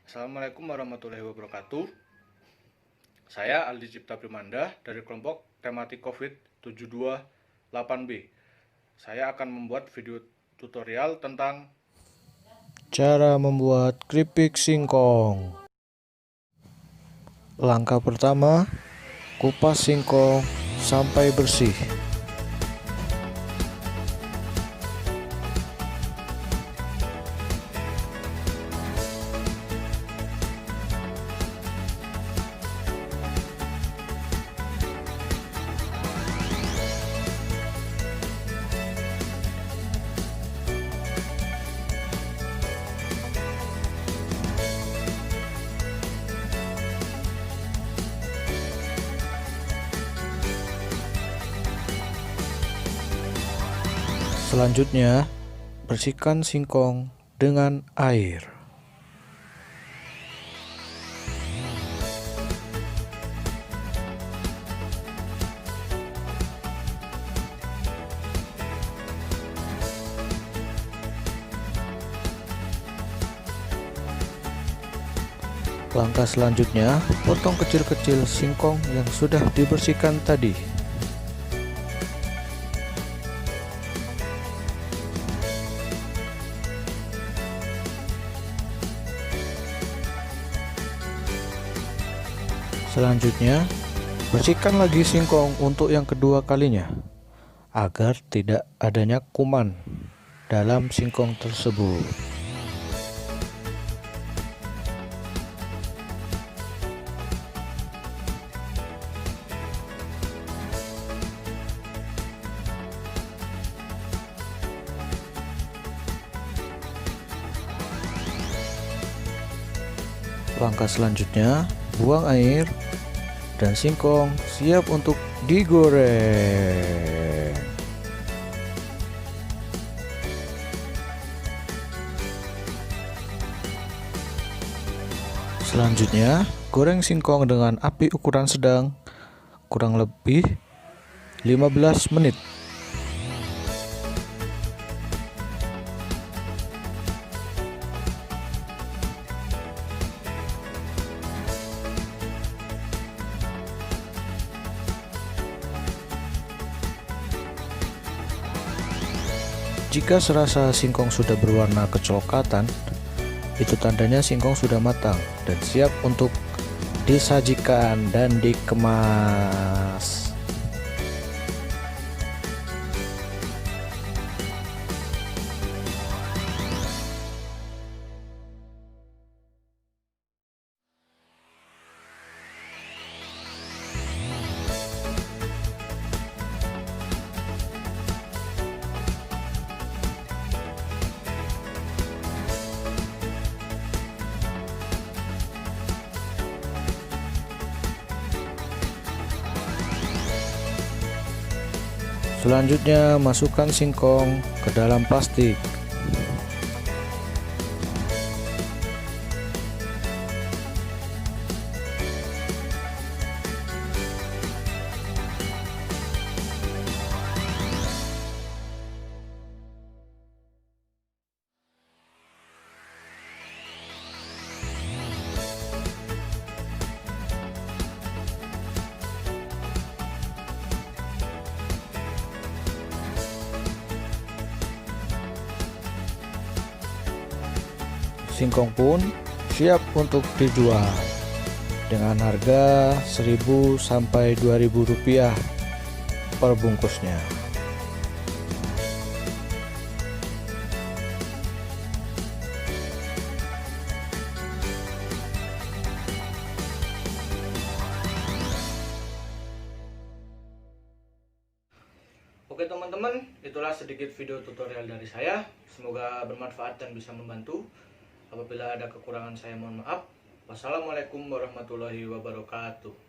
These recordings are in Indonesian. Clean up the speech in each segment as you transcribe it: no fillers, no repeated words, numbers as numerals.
Assalamualaikum warahmatullahi wabarakatuh. Saya Aldi Cipta Primanda dari kelompok tematik COVID 728B. Saya akan membuat video tutorial tentang cara membuat keripik singkong. Langkah pertama, kupas singkong sampai bersih. Selanjutnya, bersihkan singkong dengan air. Langkah selanjutnya, potong kecil-kecil singkong yang sudah dibersihkan tadi. Selanjutnya, bersihkan lagi singkong untuk yang kedua kalinya, agar tidak adanya kuman dalam singkong tersebut. Langkah selanjutnya, buang air dan singkong siap untuk digoreng. Selanjutnya, goreng singkong dengan api ukuran sedang kurang lebih 15 menit. Jika serasa singkong sudah berwarna kecoklatan, itu tandanya singkong sudah matang dan siap untuk disajikan dan dikemas. Selanjutnya, masukkan singkong ke dalam plastik. Singkong pun siap untuk dijual dengan harga 1.000 sampai 2.000 rupiah per bungkusnya. Oke teman-teman, itulah sedikit video tutorial dari saya. Semoga bermanfaat dan bisa membantu. Apabila ada kekurangan saya mohon maaf. Wassalamualaikum warahmatullahi wabarakatuh.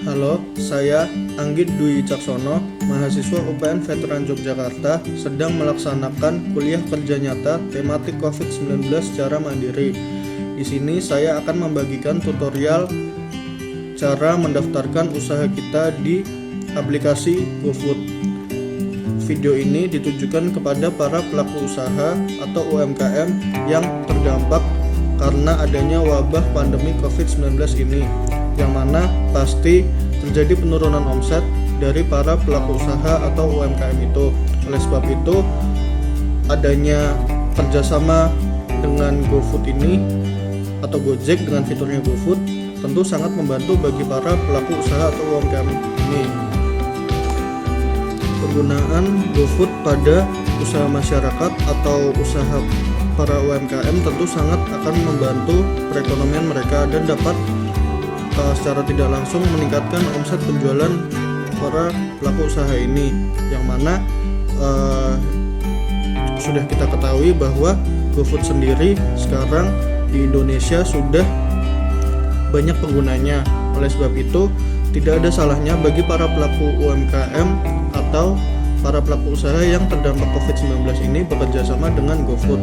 Halo, saya Anggit Dwi Caksono, mahasiswa UPN Veteran Yogyakarta, sedang melaksanakan kuliah kerja nyata tematik COVID-19 secara mandiri. Di sini saya akan membagikan tutorial cara mendaftarkan usaha kita di aplikasi GoFood. Video ini ditujukan kepada para pelaku usaha atau UMKM yang terdampak karena adanya wabah pandemi COVID-19 ini, yang mana pasti terjadi penurunan omset dari para pelaku usaha atau UMKM itu. Oleh sebab itu, adanya kerjasama dengan GoFood ini atau Gojek dengan fiturnya GoFood tentu sangat membantu bagi para pelaku usaha atau UMKM ini. Penggunaan GoFood pada usaha masyarakat atau usaha para UMKM tentu sangat akan membantu perekonomian mereka dan dapat secara tidak langsung meningkatkan omset penjualan para pelaku usaha ini, yang mana sudah kita ketahui bahwa GoFood sendiri sekarang di Indonesia sudah banyak penggunanya. Oleh sebab itu tidak ada salahnya bagi para pelaku UMKM atau para pelaku usaha yang terdampak COVID-19 ini bekerja sama dengan GoFood.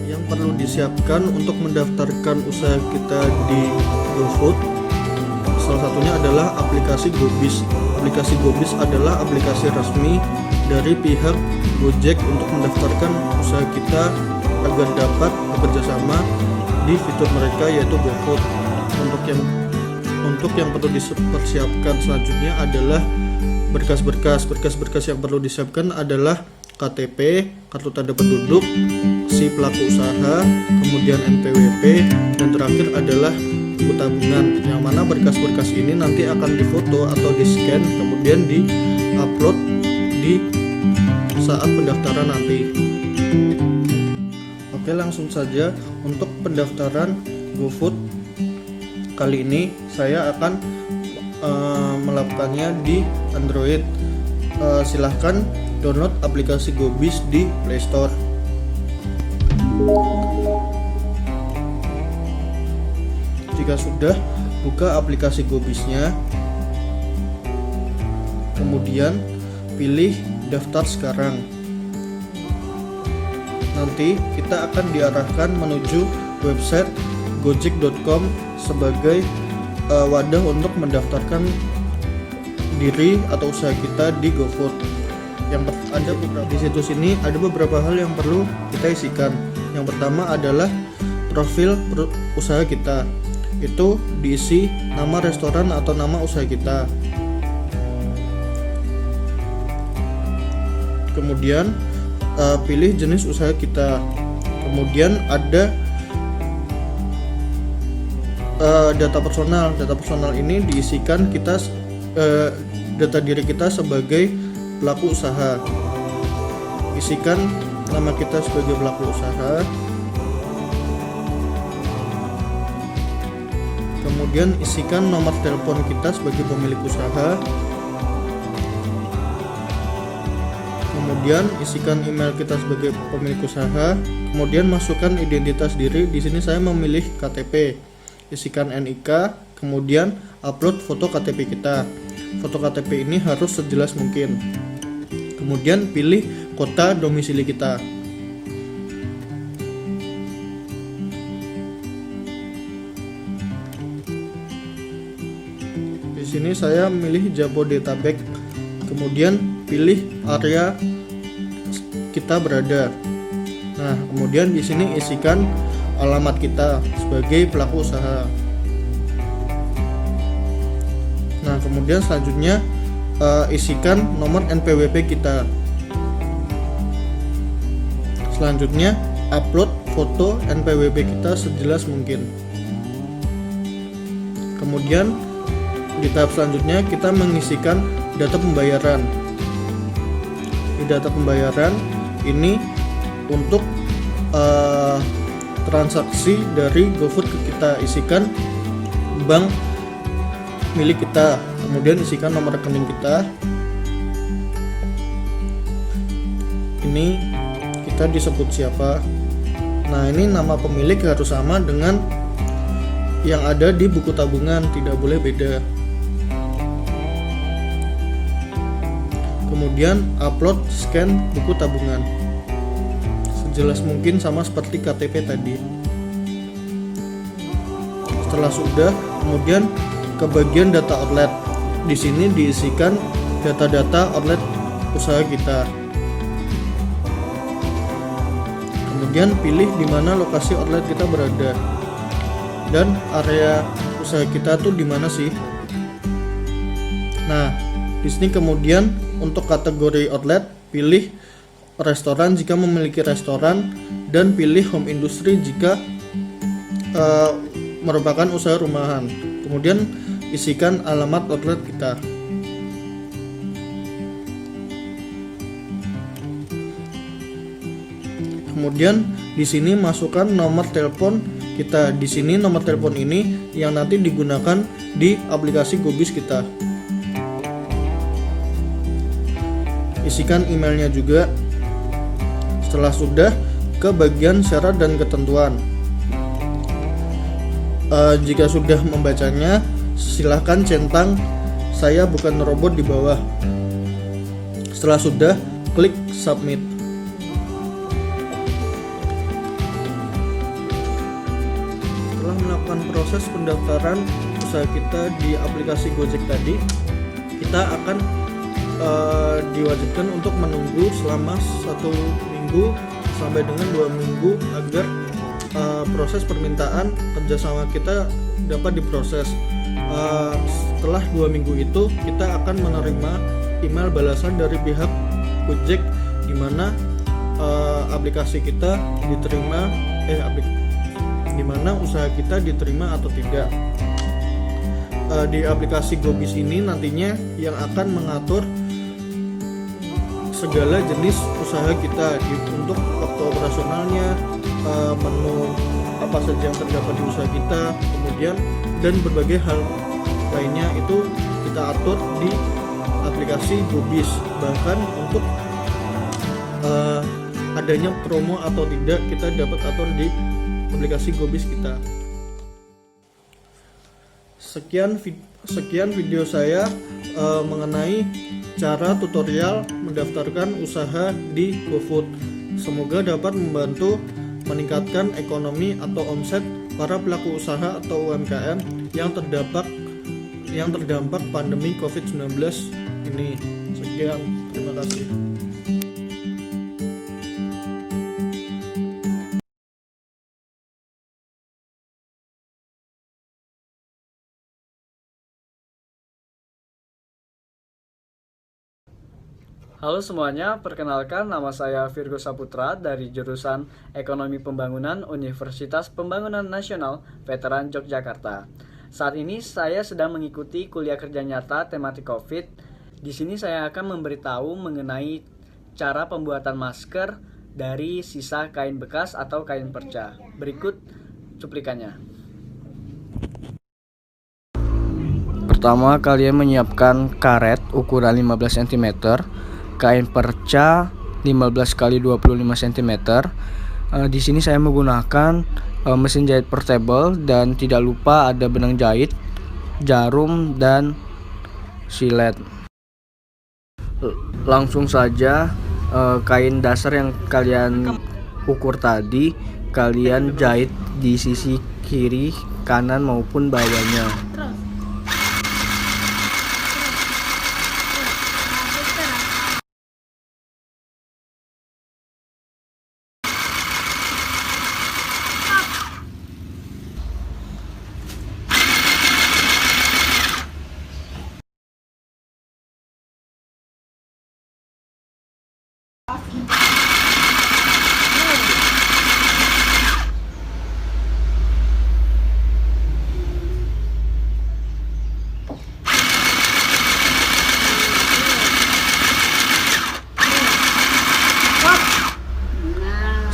Yang perlu disiapkan untuk mendaftarkan usaha kita di GoFood, salah satunya adalah aplikasi GoBiz. Aplikasi GoBiz adalah aplikasi resmi dari pihak Gojek untuk mendaftarkan usaha kita agar dapat bekerja sama di fitur mereka, yaitu GoFood. Untuk yang perlu dipersiapkan selanjutnya adalah berkas-berkas yang perlu disiapkan adalah KTP, kartu tanda penduduk si pelaku usaha, kemudian NPWP, dan terakhir adalah buku tabungan, yang mana berkas-berkas ini nanti akan difoto atau di-scan kemudian di-upload di saat pendaftaran nanti. Oke, langsung saja untuk pendaftaran GoFood. Kali ini saya akan melakukannya di Android. Silahkan download aplikasi GoBiz di Play Store. Jika sudah, buka aplikasi GoBiznya, kemudian pilih daftar sekarang. Nanti kita akan diarahkan menuju website gojek.com sebagai wadah untuk mendaftarkan diri atau usaha kita di GoFood. Di situs ini ada beberapa hal yang perlu kita isikan. Yang pertama adalah profil usaha kita. Itu diisi nama restoran atau nama usaha kita. Kemudian pilih jenis usaha kita. Kemudian ada data personal. Data personal ini diisikan kita data diri kita sebagai pelaku usaha. Isikan nama kita sebagai pelaku usaha. Kemudian isikan nomor telepon kita sebagai pemilik usaha. Kemudian isikan email kita sebagai pemilik usaha. Kemudian masukkan identitas diri. Di sini saya memilih KTP. Isikan NIK. Kemudian upload foto KTP kita. Foto KTP ini harus sejelas mungkin. Kemudian pilih kota domisili kita. Di sini saya memilih Jabodetabek. Kemudian pilih area kita berada. Nah, kemudian di sini isikan alamat kita sebagai pelaku usaha. Nah, kemudian selanjutnya isikan nomor NPWP kita. Selanjutnya upload foto NPWP kita sejelas mungkin. Kemudian di tahap selanjutnya kita mengisikan data pembayaran. Di data pembayaran ini untuk transaksi dari GoFood ke kita, isikan bank milik kita, kemudian isikan nomor rekening kita. Ini kita disebut siapa. Nah, ini nama pemilik harus sama dengan yang ada di buku tabungan, tidak boleh beda. Kemudian upload scan buku tabungan, sejelas mungkin sama seperti KTP tadi. Setelah sudah, kemudian ke bagian data outlet. Di sini diisikan data-data outlet usaha kita. Kemudian pilih di mana lokasi outlet kita berada dan area usaha kita tuh di mana sih. Nah, di sini kemudian untuk kategori outlet pilih restoran jika memiliki restoran dan pilih home industry jika merupakan usaha rumahan. Kemudian isikan alamat outlet kita. Kemudian di sini masukkan nomor telepon kita. Di sini nomor telepon ini yang nanti digunakan di aplikasi GoBiz kita. Isikan emailnya juga. Setelah sudah, ke bagian syarat dan ketentuan. Jika sudah membacanya, silahkan centang "saya bukan robot" di bawah. Setelah sudah, klik submit. Setelah melakukan proses pendaftaran usaha kita di aplikasi Gojek tadi, kita akan diwajibkan untuk menunggu selama 1 minggu sampai dengan 2 minggu agar proses permintaan kerjasama kita dapat diproses. Setelah 2 minggu itu kita akan menerima email balasan dari pihak Gojek di mana aplikasi kita diterima di mana usaha kita diterima atau tidak. Di aplikasi GoBiz ini nantinya yang akan mengatur segala jenis usaha kita untuk waktu operasionalnya, menu apa saja yang terdapat di usaha kita, kemudian dan berbagai hal lainnya itu kita atur di aplikasi GoBiz. Bahkan untuk adanya promo atau tidak kita dapat atur di aplikasi GoBiz kita. Sekian video saya mengenai cara tutorial mendaftarkan usaha di GoFood. Semoga dapat membantu meningkatkan ekonomi atau omset para pelaku usaha atau UMKM yang terdampak pandemi COVID-19 ini. Sekian, terima kasih. Halo semuanya, perkenalkan nama saya Virgo Saputra dari jurusan Ekonomi Pembangunan Universitas Pembangunan Nasional Veteran Yogyakarta. Saat ini saya sedang mengikuti kuliah kerja nyata tematik COVID. Di sini saya akan memberitahu mengenai cara pembuatan masker dari sisa kain bekas atau kain perca. Berikut cuplikannya. Pertama, kalian menyiapkan karet ukuran 15 cm, kain perca 15 x 25 cm. Di sini saya menggunakan mesin jahit portable dan tidak lupa ada benang jahit, jarum dan silet. Langsung saja kain dasar yang kalian ukur tadi kalian jahit di sisi kiri, kanan maupun bawahnya.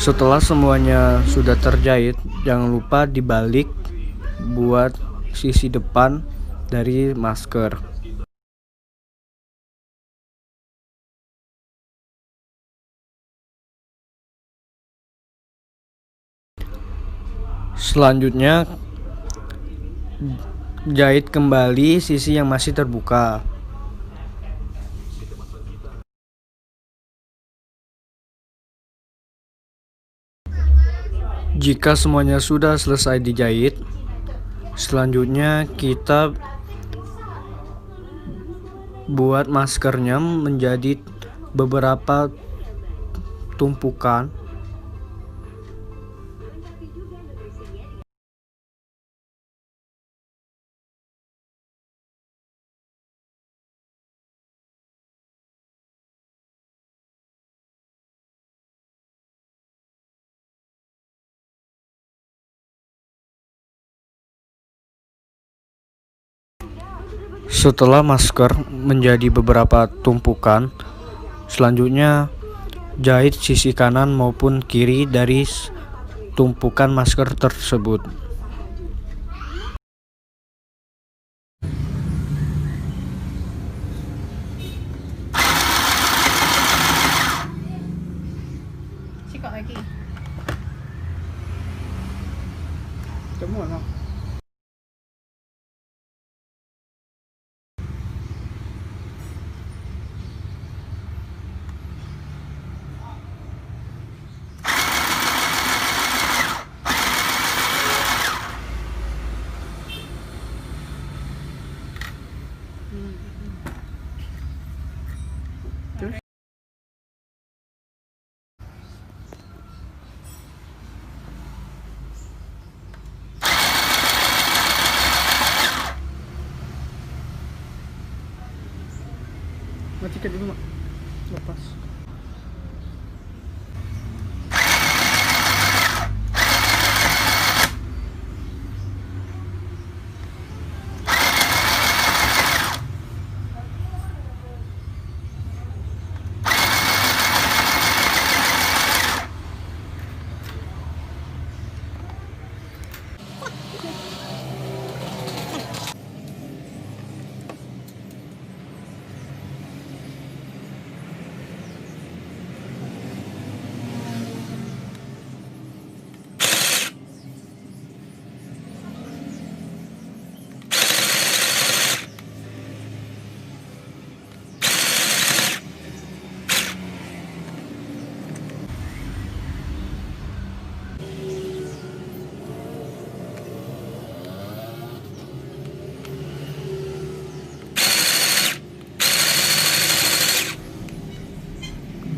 Setelah semuanya sudah terjahit, jangan lupa dibalik buat sisi depan dari masker. Selanjutnya Jahit kembali sisi yang masih terbuka. Jika semuanya sudah selesai dijahit, selanjutnya kita buat maskernya menjadi beberapa tumpukan. Setelah masker menjadi beberapa tumpukan, selanjutnya jahit sisi kanan maupun kiri dari tumpukan masker tersebut. Sikok lagi. Semua no. Matikan dulu, Mak. Lepas.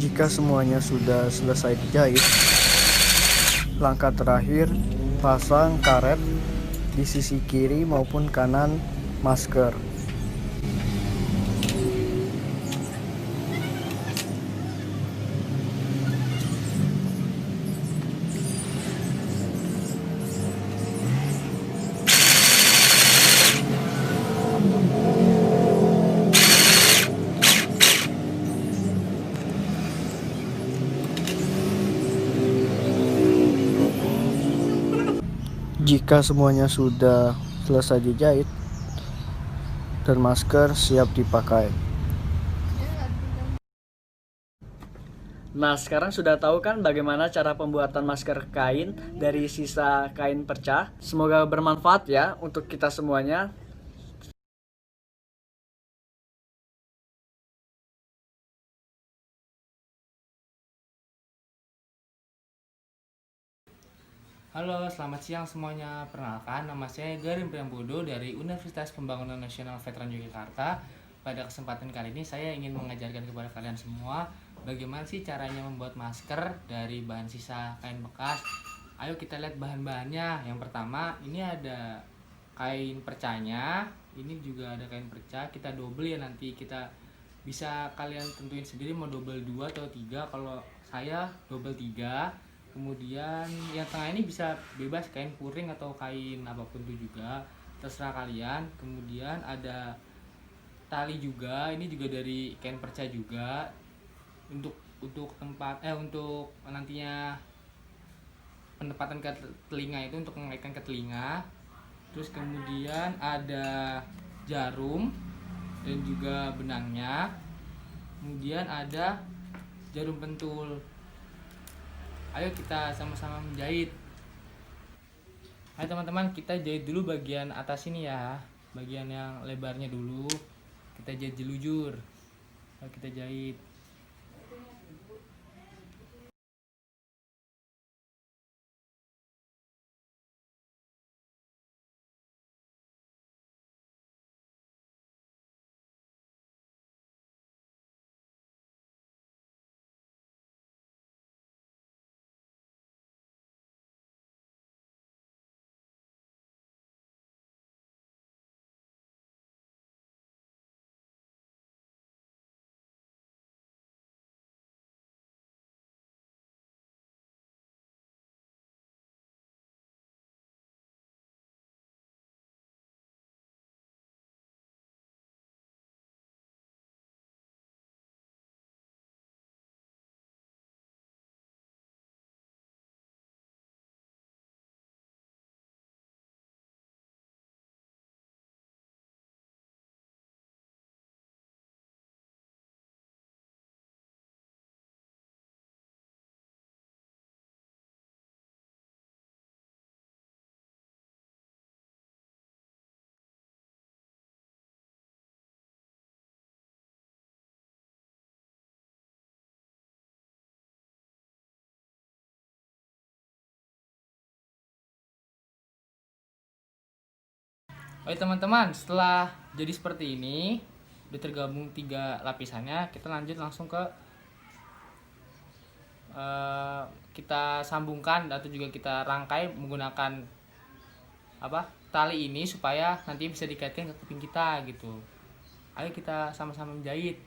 Jika semuanya sudah selesai dijahit, langkah terakhir pasang karet di sisi kiri maupun kanan masker. Jika semuanya sudah selesai dijahit dan masker siap dipakai. Nah, sekarang sudah tahu kan bagaimana cara pembuatan masker kain dari sisa kain percah? Semoga bermanfaat ya untuk kita semuanya. Halo, selamat siang semuanya. Perkenalkan, nama saya Garin Priambodo dari Universitas Pembangunan Nasional Veteran Yogyakarta. Pada kesempatan kali ini saya ingin mengajarkan kepada kalian semua bagaimana sih caranya membuat masker dari bahan sisa kain bekas. Ayo kita lihat bahan-bahannya. Yang pertama, ini ada kain percanya. Ini juga ada kain perca. Kita double ya, nanti kita bisa kalian tentuin sendiri mau double 2 atau 3. Kalau saya double 3. Kemudian yang tengah ini bisa bebas kain puring atau kain apapun itu juga, terserah kalian. Kemudian ada tali juga, ini juga dari kain perca juga untuk tempat untuk nantinya penempatan ke telinga, itu untuk mengaitkan ke telinga. Terus kemudian ada jarum dan juga benangnya. Kemudian ada jarum pentul. Ayo kita sama-sama menjahit. Ayo teman-teman, kita jahit dulu bagian atas ini ya, bagian yang lebarnya dulu. Kita jahit jelujur. Lalu kita jahit. Oke teman-teman, setelah jadi seperti ini, udah tergabung 3 lapisannya, kita lanjut langsung ke kita sambungkan atau juga kita rangkai menggunakan tali ini supaya nanti bisa dikaitkan ke kuping kita gitu. Ayo kita sama-sama menjahit.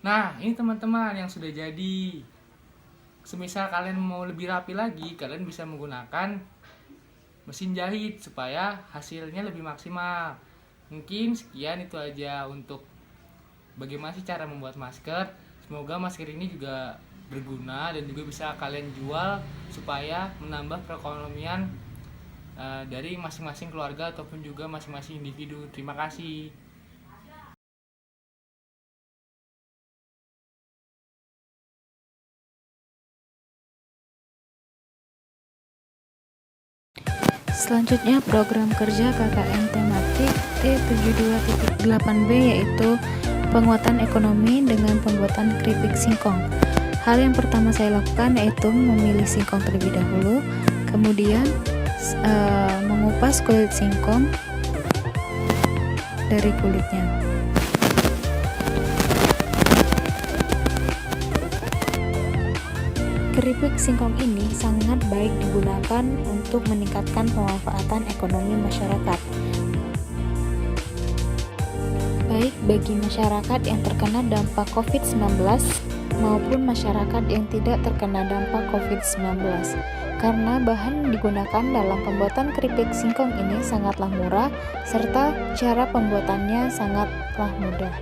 Nah, ini teman-teman yang sudah jadi. Semisal kalian mau lebih rapi lagi, kalian bisa menggunakan mesin jahit supaya hasilnya lebih maksimal. Mungkin sekian itu aja untuk bagaimana sih cara membuat masker. Semoga masker ini juga berguna dan juga bisa kalian jual supaya menambah perekonomian dari masing-masing keluarga ataupun juga masing-masing individu. Terima kasih. Selanjutnya program kerja KKN tematik T72.8B yaitu penguatan ekonomi dengan pembuatan keripik singkong. Hal yang pertama saya lakukan yaitu memilih singkong terlebih dahulu, kemudian mengupas kulit singkong dari kulitnya. Keripik singkong ini sangat baik digunakan untuk meningkatkan pemanfaatan ekonomi masyarakat, baik bagi masyarakat yang terkena dampak COVID-19 maupun masyarakat yang tidak terkena dampak COVID-19. Karena bahan yang digunakan dalam pembuatan keripik singkong ini sangatlah murah, serta cara pembuatannya sangatlah mudah.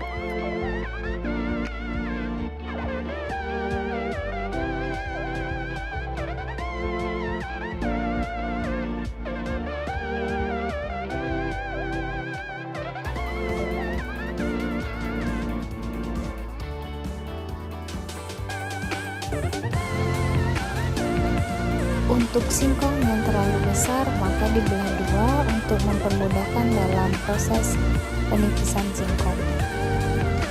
Untuk singkong yang terlalu besar maka dibelah dua untuk mempermudahkan dalam proses penipisan singkong.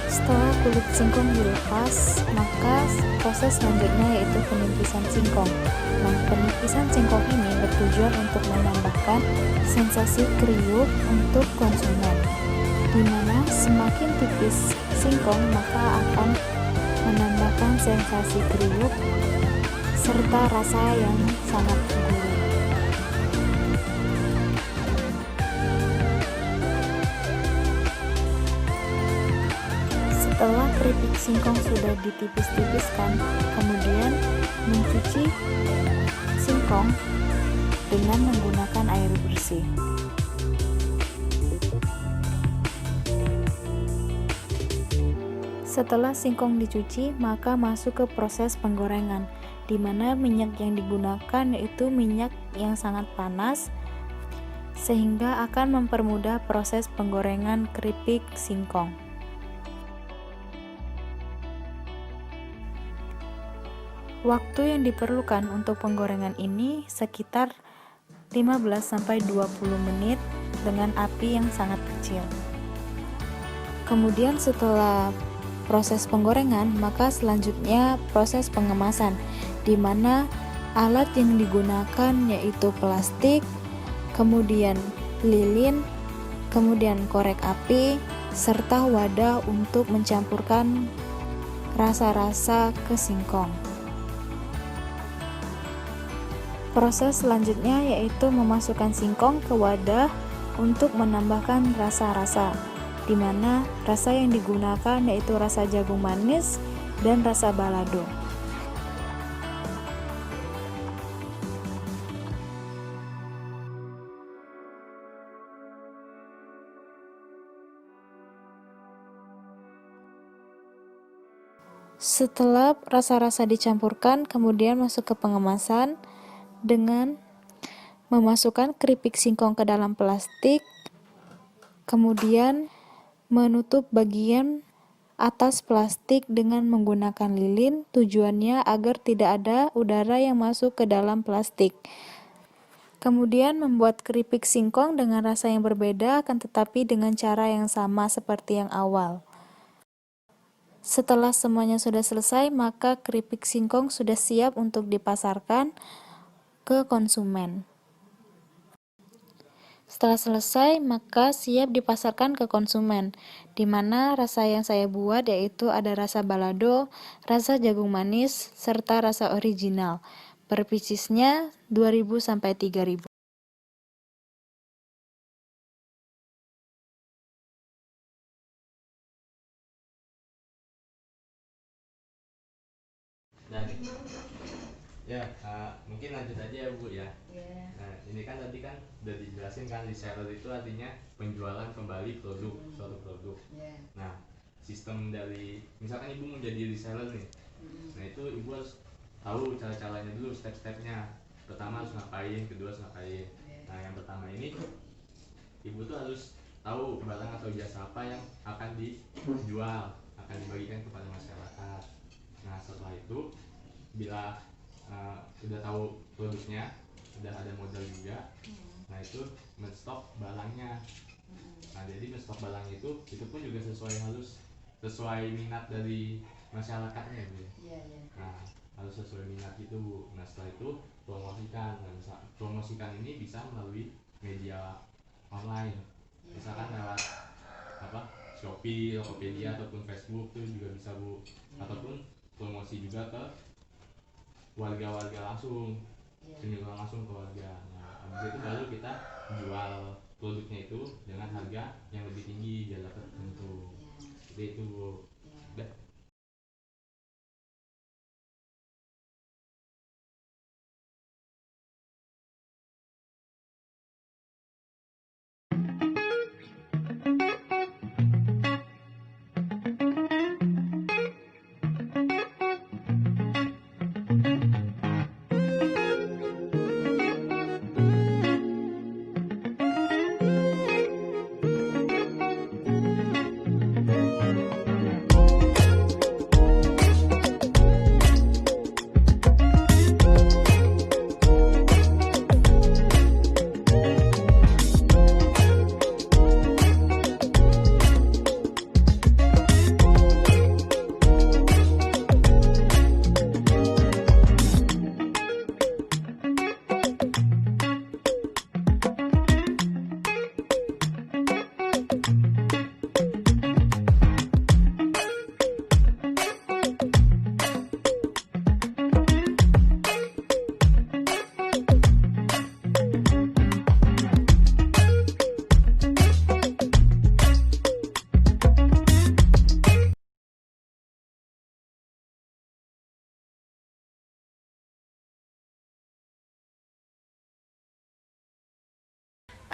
Setelah kulit singkong dilepas, maka proses selanjutnya yaitu penipisan singkong. Nah, penipisan singkong ini bertujuan untuk menambahkan sensasi kriuk untuk konsumen, di mana semakin tipis singkong maka akan menambahkan sensasi kriuk serta rasa yang sangat gurih. Setelah keripik singkong sudah ditipis-tipiskan, kemudian mencuci singkong dengan menggunakan air bersih. Setelah singkong dicuci, maka masuk ke proses penggorengan, di mana minyak yang digunakan yaitu minyak yang sangat panas sehingga akan mempermudah proses penggorengan keripik singkong. Waktu yang diperlukan untuk penggorengan ini sekitar 15-20 menit dengan api yang sangat kecil. Kemudian setelah proses penggorengan, maka selanjutnya proses pengemasan, di mana alat yang digunakan yaitu plastik, kemudian lilin, kemudian korek api, serta wadah untuk mencampurkan rasa-rasa ke singkong. Proses selanjutnya yaitu memasukkan singkong ke wadah untuk menambahkan rasa-rasa, di mana rasa yang digunakan yaitu rasa jagung manis dan rasa balado. Setelah rasa-rasa dicampurkan, kemudian masuk ke pengemasan dengan memasukkan keripik singkong ke dalam plastik, kemudian menutup bagian atas plastik dengan menggunakan lilin, tujuannya agar tidak ada udara yang masuk ke dalam plastik. Kemudian membuat keripik singkong dengan rasa yang berbeda, akan tetapi dengan cara yang sama seperti yang awal. Setelah semuanya sudah selesai, maka keripik singkong sudah siap untuk dipasarkan ke konsumen. Setelah selesai, maka siap dipasarkan ke konsumen, di mana rasa yang saya buat yaitu ada rasa balado, rasa jagung manis, serta rasa original. Per piecesnya 2.000-3.000. Dan ya mungkin lanjut aja ya Bu ya. Nah ini kan tadi kan udah dijelasin kan, reseller itu artinya penjualan kembali produk, suatu produk. Nah sistem dari misalkan Ibu mau jadi reseller nih, nah itu Ibu harus tahu cara-caranya dulu, step-stepnya. Pertama harus ngapain, kedua harus ngapain. Nah yang pertama ini Ibu tuh harus tahu barang atau jasa apa yang akan dijual, akan dibagikan kepada masyarakat. Nah setelah itu bila udah tahu produknya, udah ada modal juga, nah itu menstok barangnya. Nah jadi menstok barang itu pun juga sesuai minat dari masyarakatnya Bu. Nah harus sesuai minat itu Bu. Nah setelah itu promosikan. Nah, promosikan ini bisa melalui media online, misalkan lewat Shopee, Tokopedia ataupun Facebook tuh juga bisa Bu. Ataupun promosi juga ke warga-warga langsung, penjualan langsung ke warga. Nah, habis itu baru kita jual produknya itu dengan harga yang lebih tinggi biar dapat untung. Jadi itu Bu.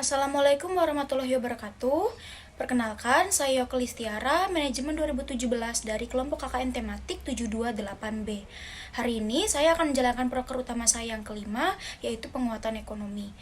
Assalamualaikum warahmatullahi wabarakatuh. Perkenalkan, saya Yoko Listiara, manajemen 2017 dari kelompok KKN tematik 728B. Hari ini saya akan menjalankan proker utama saya yang kelima, yaitu penguatan ekonomi.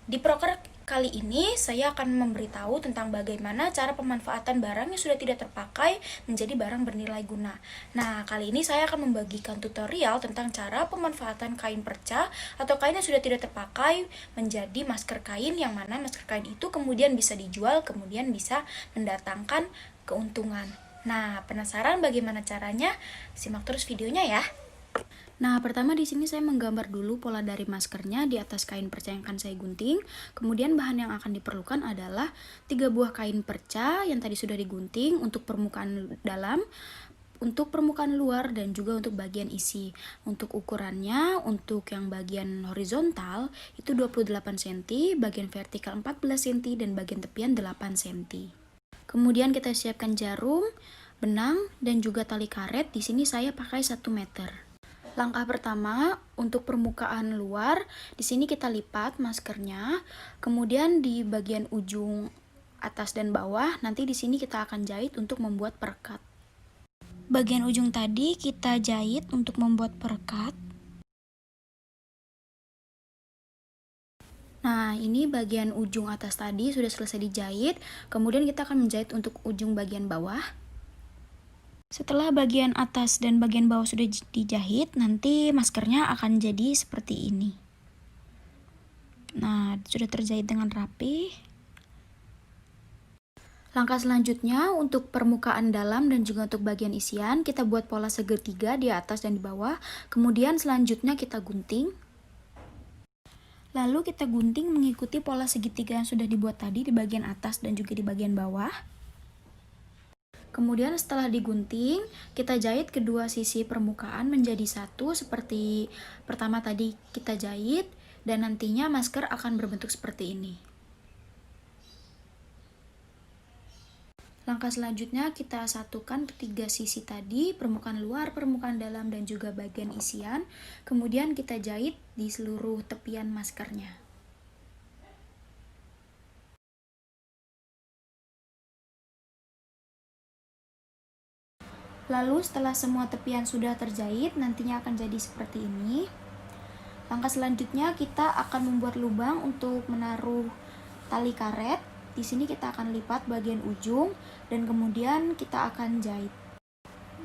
Di proker kali ini saya akan memberitahu tentang bagaimana cara pemanfaatan barang yang sudah tidak terpakai menjadi barang bernilai guna. Nah, kali ini saya akan membagikan tutorial tentang cara pemanfaatan kain perca atau kain yang sudah tidak terpakai menjadi masker kain, yang mana masker kain itu kemudian bisa dijual, kemudian bisa mendatangkan keuntungan. Nah, penasaran bagaimana caranya? Simak terus videonya ya. Nah, pertama di sini saya menggambar dulu pola dari maskernya di atas kain perca yang akan saya gunting. Kemudian bahan yang akan diperlukan adalah 3 buah kain perca yang tadi sudah digunting untuk permukaan dalam, untuk permukaan luar, dan juga untuk bagian isi. Untuk ukurannya, untuk yang bagian horizontal itu 28 cm, bagian vertikal 14 cm, dan bagian tepian 8 cm. Kemudian kita siapkan jarum, benang, dan juga tali karet. Di sini saya pakai 1 meter. Langkah pertama, untuk permukaan luar, di sini kita lipat maskernya. Kemudian di bagian ujung atas dan bawah, nanti di sini kita akan jahit untuk membuat perekat. Bagian ujung tadi kita jahit untuk membuat perekat. Nah, ini bagian ujung atas tadi sudah selesai dijahit. Kemudian kita akan menjahit untuk ujung bagian bawah. Setelah bagian atas dan bagian bawah sudah dijahit, nanti maskernya akan jadi seperti ini. Nah, sudah terjahit dengan rapi. Langkah selanjutnya, untuk permukaan dalam dan juga untuk bagian isian, kita buat pola segitiga di atas dan di bawah. Kemudian selanjutnya kita gunting. Lalu kita gunting mengikuti pola segitiga yang sudah dibuat tadi di bagian atas dan juga di bagian bawah. Kemudian setelah digunting, kita jahit kedua sisi permukaan menjadi satu seperti pertama tadi kita jahit, dan nantinya masker akan berbentuk seperti ini. Langkah selanjutnya kita satukan ketiga sisi tadi, permukaan luar, permukaan dalam, dan juga bagian isian. Kemudian kita jahit di seluruh tepian maskernya. Lalu setelah semua tepian sudah terjahit, nantinya akan jadi seperti ini. Langkah selanjutnya kita akan membuat lubang untuk menaruh tali karet. Di sini kita akan lipat bagian ujung dan kemudian kita akan jahit.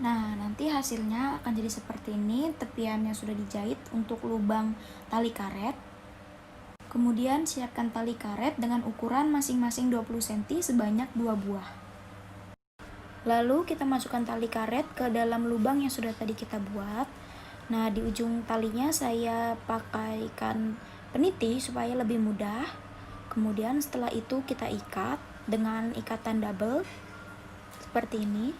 Nah, nanti hasilnya akan jadi seperti ini, tepian yang sudah dijahit untuk lubang tali karet. Kemudian siapkan tali karet dengan ukuran masing-masing 20 cm sebanyak 2 buah. Lalu kita masukkan tali karet ke dalam lubang yang sudah tadi kita buat. Nah, di ujung talinya saya pakaikan peniti supaya lebih mudah. Kemudian setelah itu kita ikat dengan ikatan double seperti ini.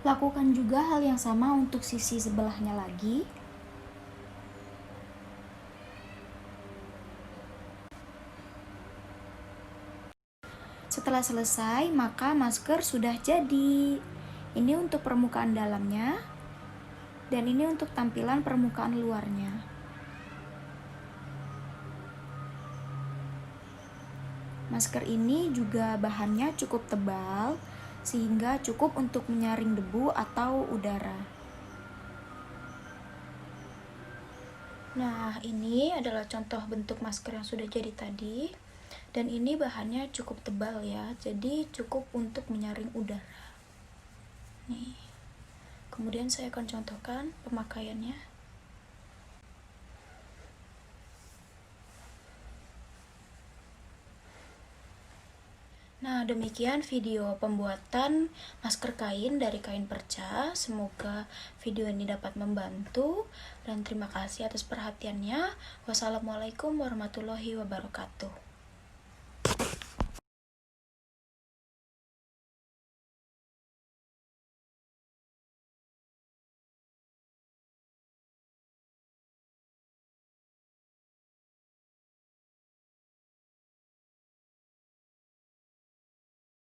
Lakukan juga hal yang sama untuk sisi sebelahnya lagi. Setelah selesai, maka masker sudah jadi. Ini untuk permukaan dalamnya, dan ini untuk tampilan permukaan luarnya. Masker ini juga bahannya cukup tebal, sehingga cukup untuk menyaring debu atau udara. Nah, ini adalah contoh bentuk masker yang sudah jadi tadi. Dan ini bahannya cukup tebal ya, jadi cukup untuk menyaring udara. Nih. Kemudian saya akan contohkan pemakaiannya. Nah, demikian video pembuatan masker kain dari kain perca. Semoga video ini dapat membantu, dan terima kasih atas perhatiannya. Wassalamualaikum warahmatullahi wabarakatuh.